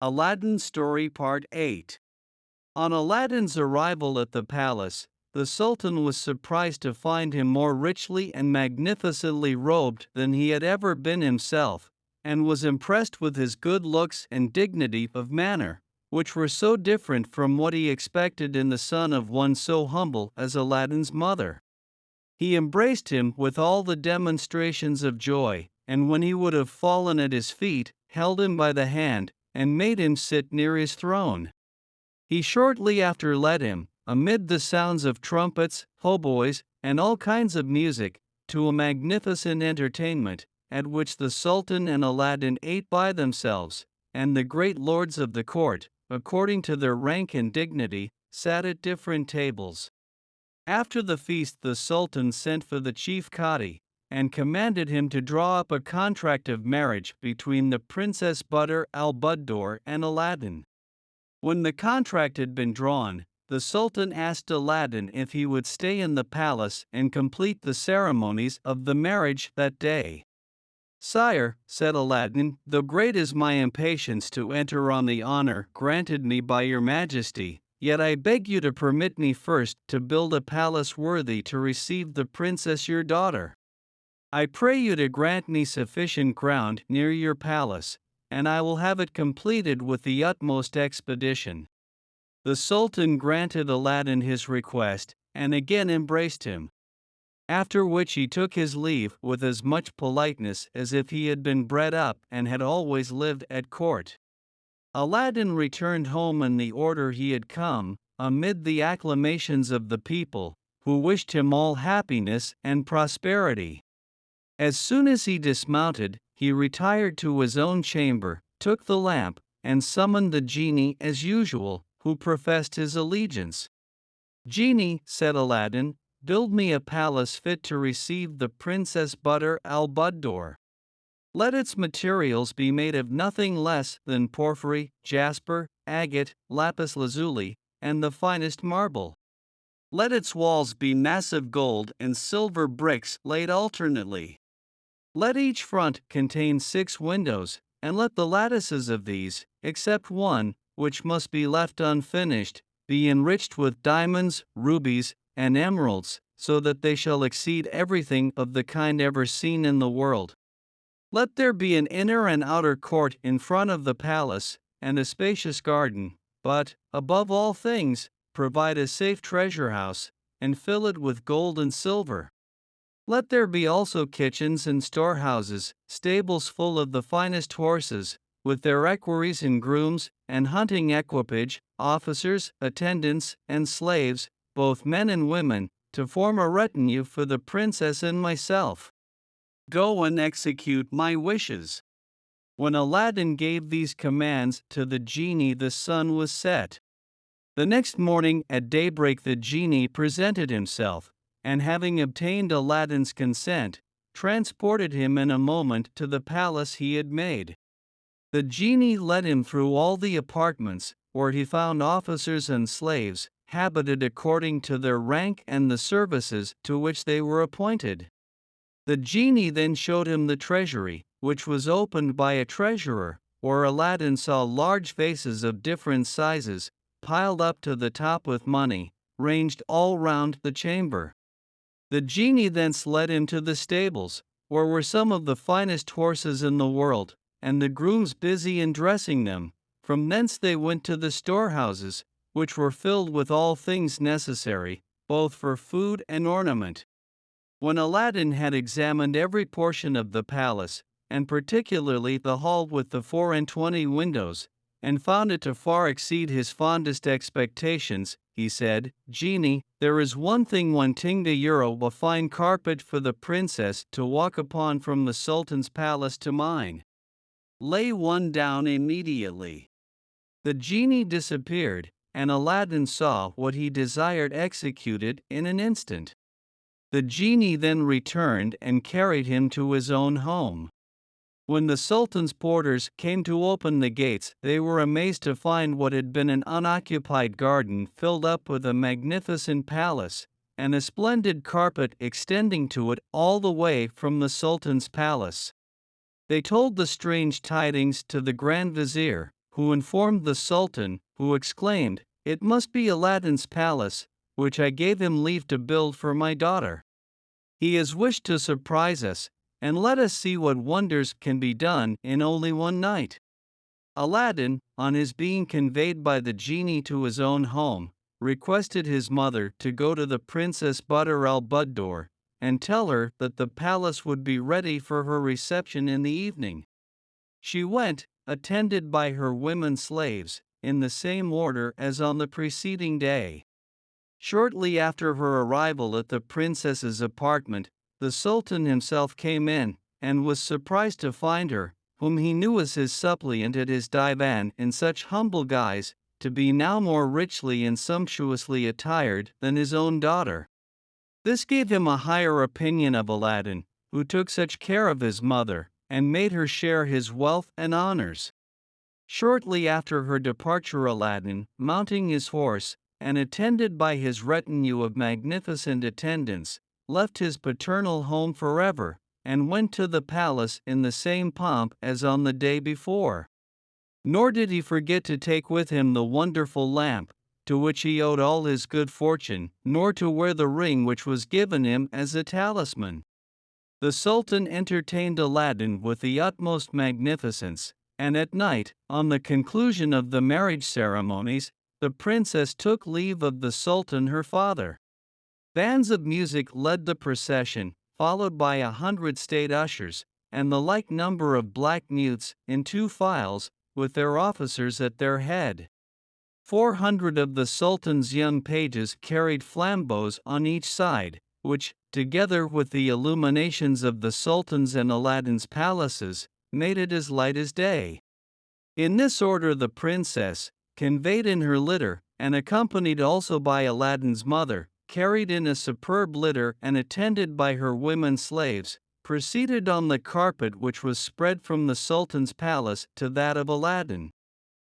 Aladdin Story Part 8. On Aladdin's arrival at the palace, the Sultan was surprised to find him more richly and magnificently robed than he had ever been himself, and was impressed with his good looks and dignity of manner, which were so different from what he expected in the son of one so humble as Aladdin's mother. He embraced him with all the demonstrations of joy, and when he would have fallen at his feet, held him by the hand, and made him sit near his throne. He shortly after led him, amid the sounds of trumpets, hautboys, and all kinds of music, to a magnificent entertainment, at which the Sultan and Aladdin ate by themselves, and the great lords of the court, according to their rank and dignity, sat at different tables. After the feast the Sultan sent for the chief Cadi, and commanded him to draw up a contract of marriage between the Princess Badr al-Buddoor and Aladdin. When the contract had been drawn, the Sultan asked Aladdin if he would stay in the palace and complete the ceremonies of the marriage that day. "Sire," said Aladdin, "though great is my impatience to enter on the honor granted me by your majesty, yet I beg you to permit me first to build a palace worthy to receive the princess your daughter. I pray you to grant me sufficient ground near your palace, and I will have it completed with the utmost expedition." The Sultan granted Aladdin his request, and again embraced him. After which he took his leave with as much politeness as if he had been bred up and had always lived at court. Aladdin returned home in the order he had come, amid the acclamations of the people, who wished him all happiness and prosperity. As soon as he dismounted, he retired to his own chamber, took the lamp, and summoned the genie as usual, who professed his allegiance. "Genie," said Aladdin, "build me a palace fit to receive the Princess Badr al-Buddoor. Let its materials be made of nothing less than porphyry, jasper, agate, lapis lazuli, and the finest marble. Let its walls be massive gold and silver bricks laid alternately. Let each front contain 6 windows, and let the lattices of these, except one, which must be left unfinished, be enriched with diamonds, rubies, and emeralds, so that they shall exceed everything of the kind ever seen in the world. Let there be an inner and outer court in front of the palace, and a spacious garden, but, above all things, provide a safe treasure house, and fill it with gold and silver. Let there be also kitchens and storehouses, stables full of the finest horses, with their equerries and grooms, and hunting equipage, officers, attendants, and slaves, both men and women, to form a retinue for the princess and myself. Go and execute my wishes." When Aladdin gave these commands to the genie, the sun was set. The next morning at daybreak the genie presented himself, and having obtained Aladdin's consent, transported him in a moment to the palace he had made. The genie led him through all the apartments, where he found officers and slaves, habited according to their rank and the services to which they were appointed. The genie then showed him the treasury, which was opened by a treasurer, where Aladdin saw large vases of different sizes, piled up to the top with money, ranged all round the chamber. The genie thence led him to the stables, where were some of the finest horses in the world, and the grooms busy in dressing them. From thence they went to the storehouses, which were filled with all things necessary, both for food and ornament. When Aladdin had examined every portion of the palace, and particularly the hall with the 24 windows, and found it to far exceed his fondest expectations, he said, "Genie, there is one thing wanting to euro a fine carpet for the princess to walk upon from the Sultan's palace to mine. Lay one down immediately." The genie disappeared, and Aladdin saw what he desired executed in an instant. The genie then returned and carried him to his own home. When the Sultan's porters came to open the gates, they were amazed to find what had been an unoccupied garden filled up with a magnificent palace, and a splendid carpet extending to it all the way from the Sultan's palace. They told the strange tidings to the Grand Vizier, who informed the Sultan, who exclaimed, "It must be Aladdin's palace, which I gave him leave to build for my daughter. He has wished to surprise us, and let us see what wonders can be done in only one night." Aladdin, on his being conveyed by the genie to his own home, requested his mother to go to the Princess Badr al-Buddoor and tell her that the palace would be ready for her reception in the evening. She went, attended by her women slaves, in the same order as on the preceding day. Shortly after her arrival at the princess's apartment, the Sultan himself came in, and was surprised to find her, whom he knew as his suppliant at his divan in such humble guise, to be now more richly and sumptuously attired than his own daughter. This gave him a higher opinion of Aladdin, who took such care of his mother, and made her share his wealth and honors. Shortly after her departure, Aladdin, mounting his horse, and attended by his retinue of magnificent attendants, left his paternal home forever, and went to the palace in the same pomp as on the day before. Nor did he forget to take with him the wonderful lamp, to which he owed all his good fortune, nor to wear the ring which was given him as a talisman. The Sultan entertained Aladdin with the utmost magnificence, and at night, on the conclusion of the marriage ceremonies, the princess took leave of the Sultan her father. Bands of music led the procession, followed by 100 state ushers, and the like number of black mutes, in 2 files, with their officers at their head. 400 of the Sultan's young pages carried flambeaux on each side, which, together with the illuminations of the Sultan's and Aladdin's palaces, made it as light as day. In this order the princess, conveyed in her litter, and accompanied also by Aladdin's mother, carried in a superb litter and attended by her women slaves, proceeded on the carpet which was spread from the Sultan's palace to that of Aladdin.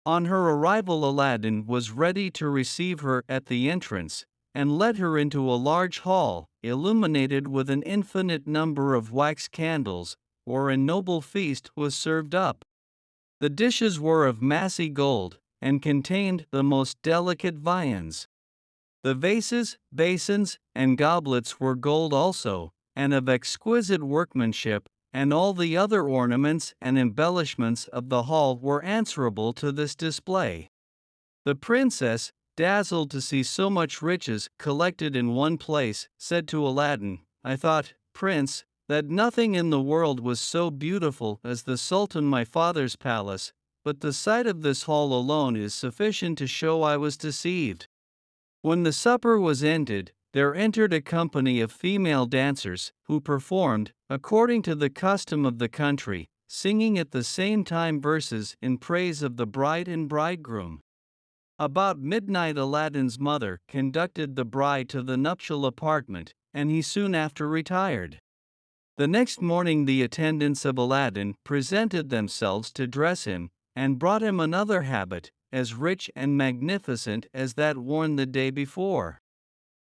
On her arrival, Aladdin was ready to receive her at the entrance, and led her into a large hall, illuminated with an infinite number of wax candles, where a noble feast was served up. The dishes were of massy gold, and contained the most delicate viands. The vases, basins, and goblets were gold also, and of exquisite workmanship, and all the other ornaments and embellishments of the hall were answerable to this display. The princess, dazzled to see so much riches collected in one place, said to Aladdin, "I thought, Prince, that nothing in the world was so beautiful as the Sultan my father's palace, but the sight of this hall alone is sufficient to show I was deceived." When the supper was ended, there entered a company of female dancers, who performed, according to the custom of the country, singing at the same time verses in praise of the bride and bridegroom. About midnight Aladdin's mother conducted the bride to the nuptial apartment, and he soon after retired. The next morning the attendants of Aladdin presented themselves to dress him, and brought him another habit, as rich and magnificent as that worn the day before.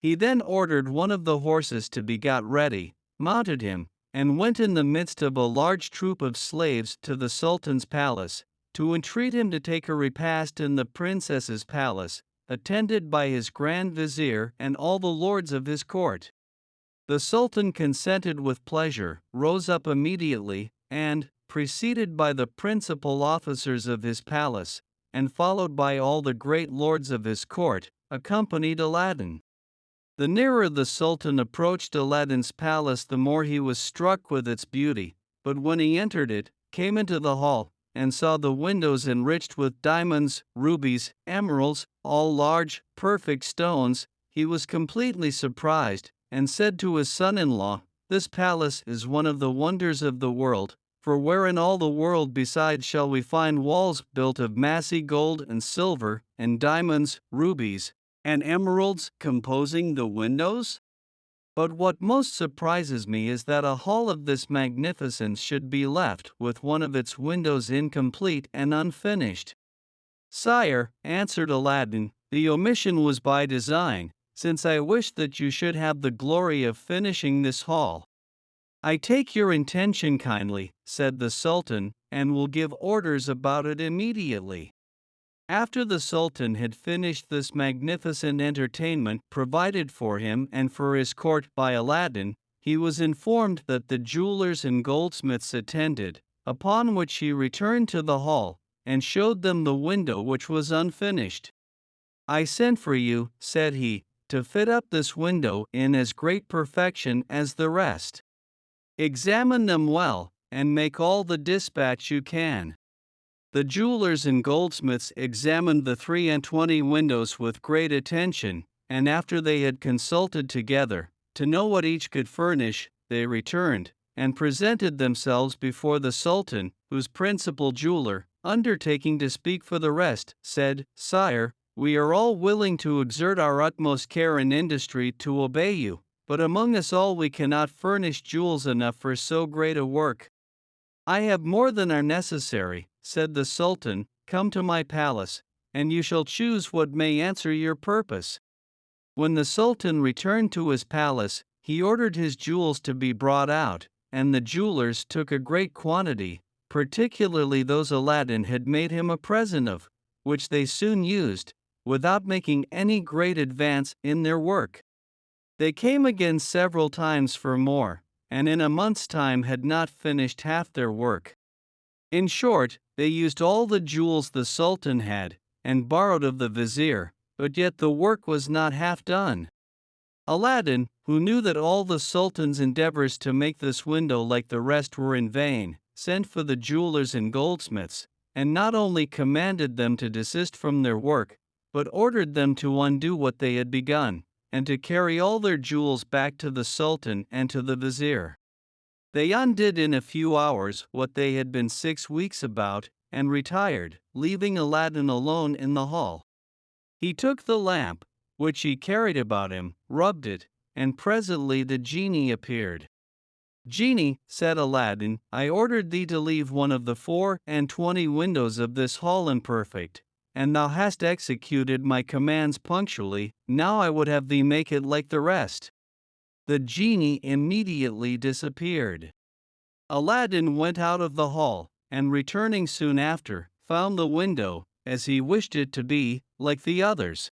He then ordered one of the horses to be got ready, mounted him, and went in the midst of a large troop of slaves to the Sultan's palace, to entreat him to take a repast in the princess's palace, attended by his grand vizier and all the lords of his court. The Sultan consented with pleasure, rose up immediately, and, preceded by the principal officers of his palace, and followed by all the great lords of his court, accompanied Aladdin. The nearer the Sultan approached Aladdin's palace, the more he was struck with its beauty, but when he entered it, came into the hall, and saw the windows enriched with diamonds, rubies, emeralds, all large, perfect stones, he was completely surprised, and said to his son-in-law, "This palace is one of the wonders of the world, for where in all the world besides shall we find walls built of massy gold and silver, and diamonds, rubies, and emeralds composing the windows? But what most surprises me is that a hall of this magnificence should be left with one of its windows incomplete and unfinished." "Sire," answered Aladdin, "the omission was by design, since I wished that you should have the glory of finishing this hall." "I take your intention kindly," said the Sultan, "and will give orders about it immediately." After the Sultan had finished this magnificent entertainment provided for him and for his court by Aladdin, he was informed that the jewelers and goldsmiths attended, upon which he returned to the hall, and showed them the window which was unfinished. "I sent for you," said he, "to fit up this window in as great perfection as the rest. Examine them well, and make all the dispatch you can." The jewelers and goldsmiths examined the 23 windows with great attention, and after they had consulted together, to know what each could furnish, they returned, and presented themselves before the Sultan, whose principal jeweler, undertaking to speak for the rest, said, "Sire, we are all willing to exert our utmost care and industry to obey you, but among us all we cannot furnish jewels enough for so great a work." "I have more than are necessary," said the Sultan. "Come to my palace, and you shall choose what may answer your purpose." When the Sultan returned to his palace, he ordered his jewels to be brought out, and the jewelers took a great quantity, particularly those Aladdin had made him a present of, which they soon used, without making any great advance in their work. They came again several times for more, and in a month's time had not finished half their work. In short, they used all the jewels the Sultan had, and borrowed of the vizier, but yet the work was not half done. Aladdin, who knew that all the Sultan's endeavors to make this window like the rest were in vain, sent for the jewelers and goldsmiths, and not only commanded them to desist from their work, but ordered them to undo what they had begun, and to carry all their jewels back to the Sultan and to the vizier. They undid in a few hours what they had been 6 weeks about, and retired, leaving Aladdin alone in the hall. He took the lamp, which he carried about him, rubbed it, and presently the genie appeared. "Genie," said Aladdin, "I ordered thee to leave one of the 24 windows of this hall imperfect, and thou hast executed my commands punctually. Now I would have thee make it like the rest." The genie immediately disappeared. Aladdin went out of the hall, and returning soon after, found the window, as he wished it to be, like the others.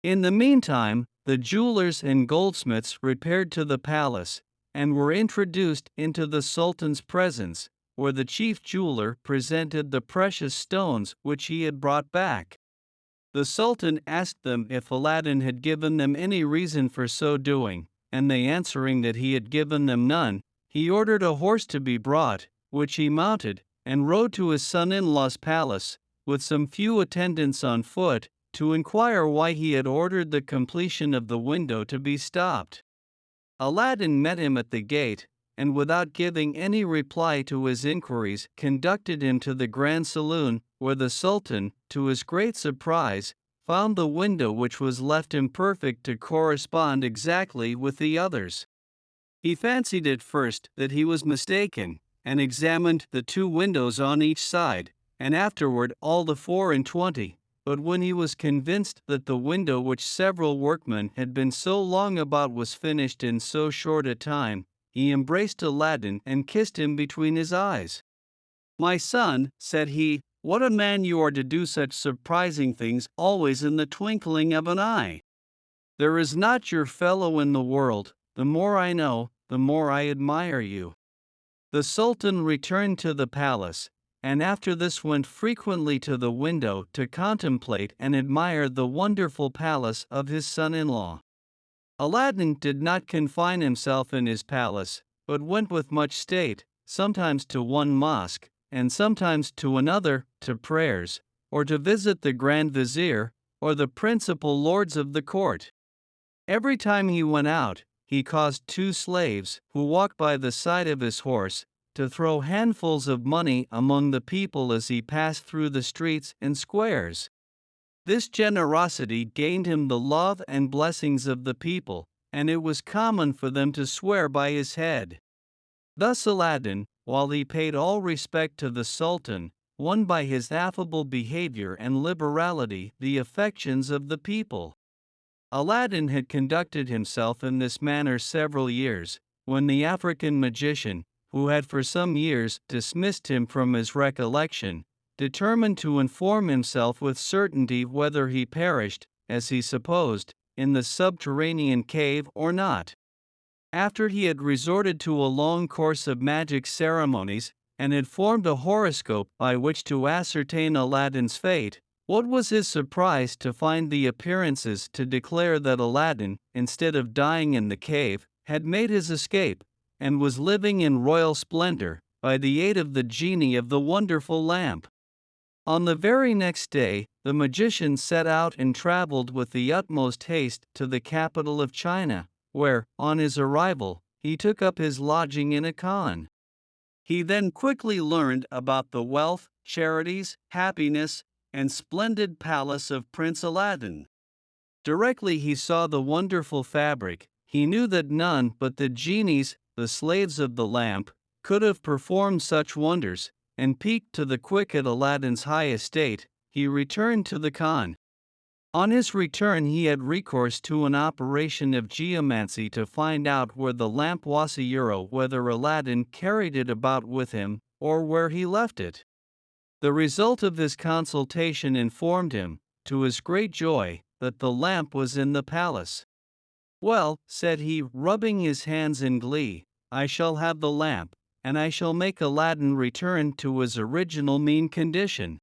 In the meantime, the jewelers and goldsmiths repaired to the palace, and were introduced into the Sultan's presence, where the chief jeweler presented the precious stones which he had brought back. The Sultan asked them if Aladdin had given them any reason for so doing, and they answering that he had given them none, he ordered a horse to be brought, which he mounted, and rode to his son-in-law's palace, with some few attendants on foot, to inquire why he had ordered the completion of the window to be stopped. Aladdin met him at the gate, and without giving any reply to his inquiries, conducted him to the grand saloon, where the Sultan, to his great surprise, found the window which was left imperfect to correspond exactly with the others. He fancied at first that he was mistaken, and examined the 2 windows on each side, and afterward all the 24. But when he was convinced that the window which several workmen had been so long about was finished in so short a time, he embraced Aladdin and kissed him between his eyes. "My son," said he, "what a man you are to do such surprising things always in the twinkling of an eye! There is not your fellow in the world. The more I know, the more I admire you." The Sultan returned to the palace, and after this went frequently to the window to contemplate and admire the wonderful palace of his son-in-law. Aladdin did not confine himself in his palace, but went with much state, sometimes to one mosque, and sometimes to another, to prayers, or to visit the Grand Vizier, or the principal lords of the court. Every time he went out, he caused 2 slaves, who walked by the side of his horse, to throw handfuls of money among the people as he passed through the streets and squares. This generosity gained him the love and blessings of the people, and it was common for them to swear by his head. Thus Aladdin, while he paid all respect to the Sultan, won by his affable behavior and liberality the affections of the people. Aladdin had conducted himself in this manner several years, when the African magician, who had for some years dismissed him from his recollection, determined to inform himself with certainty whether he perished, as he supposed, in the subterranean cave or not. After he had resorted to a long course of magic ceremonies, and had formed a horoscope by which to ascertain Aladdin's fate, what was his surprise to find the appearances to declare that Aladdin, instead of dying in the cave, had made his escape, and was living in royal splendor, by the aid of the genie of the wonderful lamp. On the very next day, the magician set out and traveled with the utmost haste to the capital of China, where, on his arrival, he took up his lodging in a khan. He then quickly learned about the wealth, charities, happiness, and splendid palace of Prince Aladdin. Directly he saw the wonderful fabric, he knew that none but the genies, the slaves of the lamp, could have performed such wonders, and piqued to the quick at Aladdin's high estate, he returned to the khan. On his return he had recourse to an operation of geomancy to find out where the lamp was, whether Aladdin carried it about with him, or where he left it. The result of this consultation informed him, to his great joy, that the lamp was in the palace. "Well," said he, rubbing his hands in glee, "I shall have the lamp, and I shall make Aladdin return to his original mean condition."